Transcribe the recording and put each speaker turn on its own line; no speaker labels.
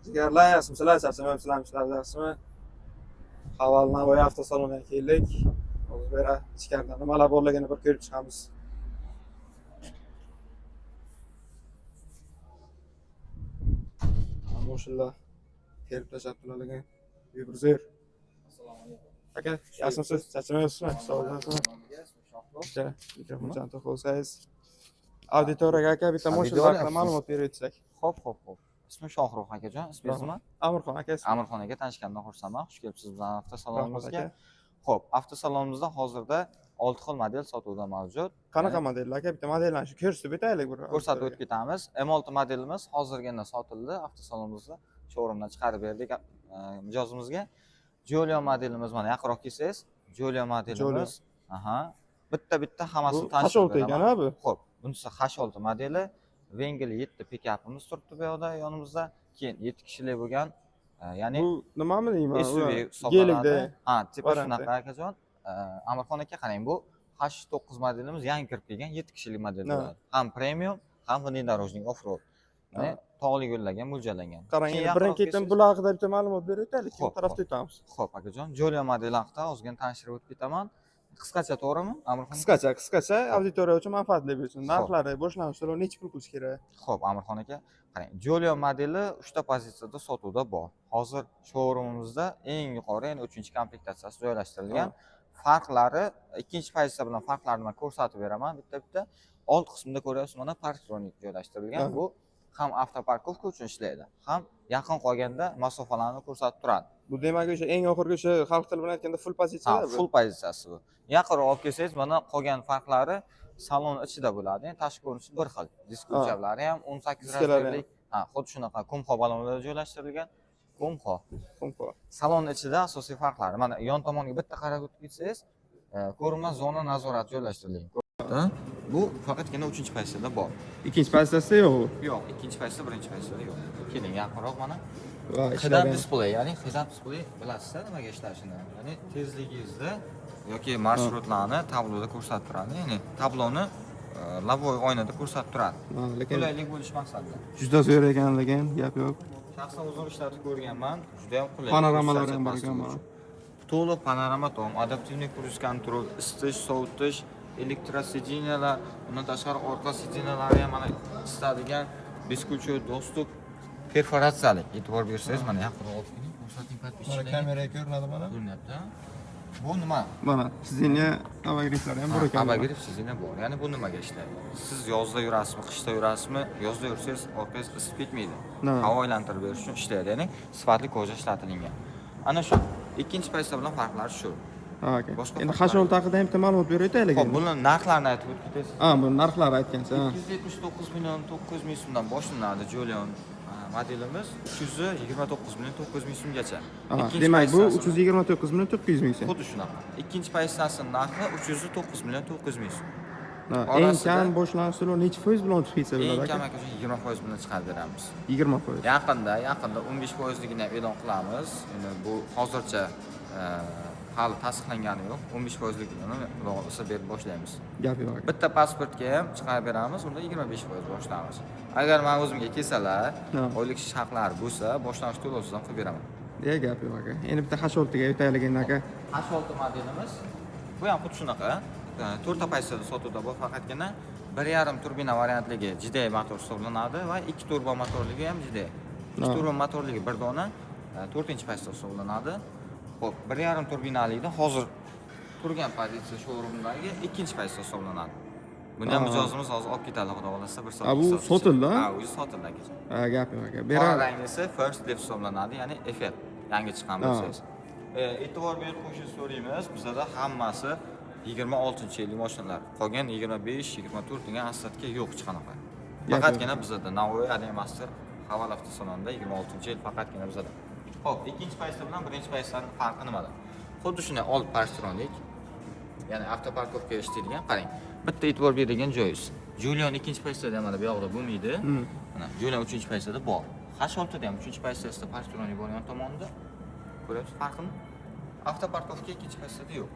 Jigarlar, sizlar charchamayapsizlarmi dersimi? Havaldan bo'yi avtosalonga keldik. O'zi bera ichkarida nimalar borligini bir ko'rib chiqamiz. Maşallah. Kelib tashabbuslarga buyurzer.
Assalomu alaykum.
Aka, yaxshimisiz? Charchamayapsizmi? Sog' bo'lasiz? İşte, mikrofon çanta olsanız. Auditoriyaga aka bitta moshina haqida ma'lumot berib o'tsak.
Xo'p. Ismi Shohruh akajon, ismingiz nima?
Amirxon aka.
Amirxon aka, tanishganimdan xursandman. Xush kelibsiz bizning avtosalonimizga.
Aka.
Xo'p, avtosalonimizda hozirda 6 xil model sotuvda mavjud.
Qanaqa modellar aka? Bitta modellarni shu ko'rsatib o'taylik bir.
Ko'rsatib o'tib ketamiz. M6 modelimiz hozirgina sotildi avtosalonimizda. Showroomdan chiqarib berdik mijozimizga. Giulio modelimiz mana yaqinroq kelsangiz, Giulio modelimiz. Aha. Bitta hammasini tanishtirib
beraman. Ekan abi.
Xo'p, bunisi H6 modeli. Wengel 7 pikapimiz turibdi bu yoqda yonimizda. Keyin 7 kishilik bo'lgan, ya'ni
Bu nimami deyman?
SUV
Gelikda.
Ha, tipi shunaqa akajon. Amirxon aka qarang, bu H9 modelimiz yangi kirib kelgan 7 kishilik model bo'ladi. Ham premium, ham внедорожник off-road. Ya'ni tog'li yo'llarga mo'ljallangan.
Qarang, birin-ketin bular haqida bitta ma'lumot berib o'taylik. Kim tarafda o'tamiz?
Xo'p, akajon, Giulio modeli haqida ozgina tanishtirib o'tib ketaman. Qisqacha to'g'rimi, Amirxon?
Qisqacha auditoriya uchun manfaatli bo'lsin. Narxlari, boshlanish to'lovi necha pul qilish kerak?
Xo'p, Amirxon aka, qarang, Giulio modeli 3 ta pozitsiyada sotuvda bor. Hozir showroomimizda eng yuqori, ya'ni 3-komplektatsiyasi joylashtirilgan. Farqlari, ikkinchi pozitsiya bilan farqlarini men ko'rsatib beraman bitta-bitta. Old qismida ko'ryapsiz, mana parktronik joylashtirilgan. Bu ham avtoparkovka uchun ishlaydi, ham yaqin qolganda masofalarni ko'rsatib turadi.
Bu demak o'sha eng oxirgi o'sha xalq tili bilan aytganda full pozitsiyada bu.
Full pozitsiyasi bu. Yaqinroq olib kelsangiz, mana qolgan farqlari salon ichida bo'ladi. Ya'ni tashqi ko'rinishi bir xil. Diskussiyalar ham 18 razmerlik, xuddi shunaqa kumxo balonlar joylashtirilgan. Kumxo. Salon ichida asosiy farqlari. Mana yon tomonga bitta qarab o'tib ketsangiz, ko'rinmas zona nazorati joylashtirilgan. Bu faqatgina 3-pozitsiyada bor.
Ikkinchi pozitsiyasida yo'q.
Yo'q, ikkinchi pozitsiya, birinchi pozitsiyada yo'q. Keling, yaqinroq mana. Head-up display, ya'ni head-up display bilasizlar nimaga ishlashini. Ya'ni tezligingizda yoki marshrutlarni tabloda ko'rsatib turadi. Ya'ni tabloni lavoy oynada ko'rsatib turadi.
Lekin
qulaylik bo'lish maqsadida.
juda zo'r ekan lekin gap yo'q.
Shaxsan o'zim ishlatib ko'rganman. Juda ham qulay.
Panoramalar ham bor ekan mana.
To'liq panorama tom, adaptivniy kruz kontrol, isitish, sovutish, elektrosideniyalar, bundan tashqari orqa sideniyalari ham mana isitadigan beskучёй достуp perforatsiyalik. E'tibor bersangiz, mana yaqinroq olib keling, ko'rsating podpischilarga.
Kameraga ko'rinadi mana.
Ko'rinyapti. Bu nima?
Mana sideniya avagrislari ham bor ekan.
Avagriff sideniya bor. Ya'ni bu nimaga ishlaydi? Siz yozda yurasizmi, qishda yurasizmi? Yozda yursangiz orqangiz isib ketmaydi. Havo aylantirib berish uchun ishlaydi. Ya'ni sifatli koja ishlatilgan. Ana shu ikkinchi pozitsiya bilan farqlari shu.
Aka. Endi H6 haqida ham bitta ma'lumot berib o'taylik.
Xo'p, buni narxlarini aytib o'tib ketasiz.
Bu narxlarni aytgansiz.
279 million 900 ming so'mdan boshlanadi Giulio modelimiz 329 million 900 ming so'mgacha.
Demak, bu 329 million 900 ming so'm.
Xuddi shunaqa. Ikkinchi pozitsiyasining narxi 309 million 900 ming so'm.
Eng kam boshlanish to'lovi necha foiz bilan chiqib ketsa bo'ladi
aka? Eng kam aka 20% bilan chiqarib beramiz.
20%.
Yaqinda 15%ligini ham e'lon qilamiz. Endi bu hozircha hali tasdiqlangani yo'q. 15%ligini xudo xolasa berib boshlaymiz.
Gap yo'q.
Bitta pasportga ham chiqarib beramiz, unda 25% boshlaymiz. Agar men o'zimga kelsalar, oylik haqlari bo'lsa, boshlanish to'lovisiz ham qilib beraman.
Gap yo'q aka. Endi bitta H6 ga o'taylik endi aka.
H6 modelimiz bu ham xuddi shunaqa. 4 ta pozitsiyada sotuvda bor, faqatgina 1.5 turbina variantligi GDI motor hisoblanadi va 2 turbo motorligi ham GDI. 2 turbo motorligi bir dona 4-pozitsiyada hisoblanadi. Xo'p, 1.5 turbinalikda hozir turgan pozitsiya showroomdagi 2-pozitsiya hisoblanadi. Buni ham mijozimiz hozir olib ketadi, xudo xolasa, bir soat.
Bu sotildi?
U sotildi akajon.
Gap yo'q aka.
Qora rangisi first deb hisoblanadi, ya'ni FF. Yangi chiqqan bo'lsangiz. E'tibor berib qo'yishni so'raymiz. Bizda hammasi 26-yillik mashinalar. Qolgan 25-24 degan aslatga yo'q hech qanaqa. Faqatgina bizda Navoiy Ademaster Haval avtosalonida 26-yil faqatgina bizda. Xo'p, ikkinchi pozitsiya bilan birinchi pozitsiyaning farqi nimada? Xuddi shunday old parktronik, ya'ni avtoparkovka ishlaydigan, qarang. Bitta e'tibor beradigan joyingiz. Giulio ikkinchi pozitsiyada mana bu yoqda bo'lmaydi. Mana Giulio 3-pozitsiyada bor. H6 da ham 3-pozitsiyasida parktronik bor yon tomonda. Ko'ryapsiz farqini? Avtoparkovka ikkinchi pozitsiyada yo'q.